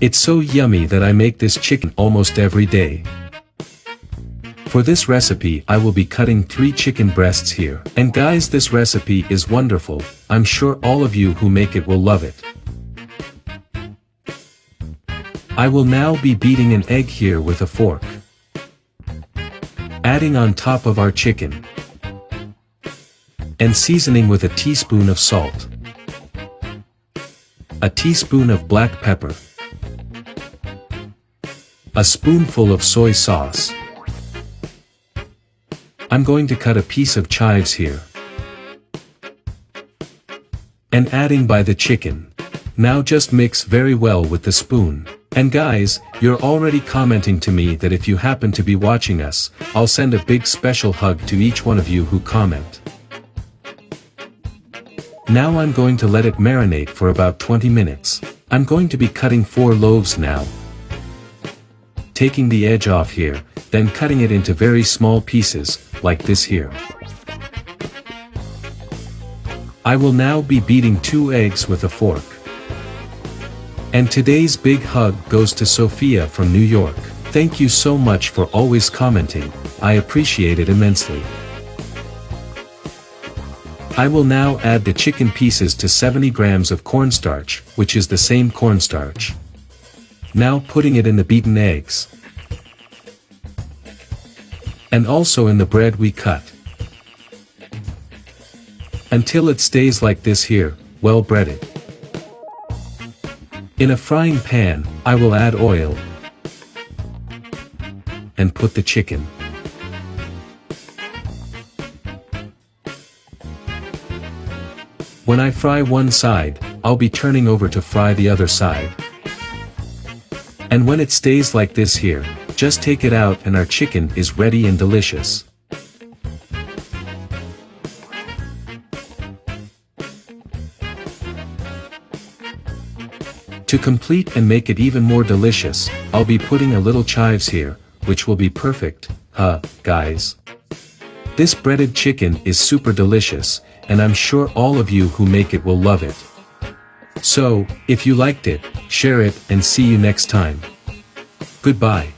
It's so yummy that I make this chicken almost every day. For this recipe I will be cutting 3 chicken breasts here. And guys, this recipe is wonderful, I'm sure all of you who make it will love it. I will now be beating an egg here with a fork. Adding on top of our chicken. And seasoning with a teaspoon of salt. A teaspoon of black pepper. A spoonful of soy sauce. I'm going to cut a piece of chives here. And adding by the chicken. Now just mix very well with the spoon. And guys, you're already commenting to me that if you happen to be watching us, I'll send a big special hug to each one of you who comment. Now I'm going to let it marinate for about 20 minutes. I'm going to be cutting 4 loaves now. Taking the edge off here, then cutting it into very small pieces, like this here. I will now be beating 2 eggs with a fork. And today's big hug goes to Sophia from New York. Thank you so much for always commenting, I appreciate it immensely. I will now add the chicken pieces to 70 grams of cornstarch, which is the same cornstarch. Now putting it in the beaten eggs. And also in the bread we cut. Until it stays like this here, well breaded. In a frying pan, I will add oil. And put the chicken. When I fry one side, I'll be turning over to fry the other side. And when it stays like this here, just take it out and our chicken is ready and delicious. To complete and make it even more delicious, I'll be putting a little chives here, which will be perfect, guys. This breaded chicken is super delicious, and I'm sure all of you who make it will love it. So, if you liked it, share it and see you next time. Goodbye.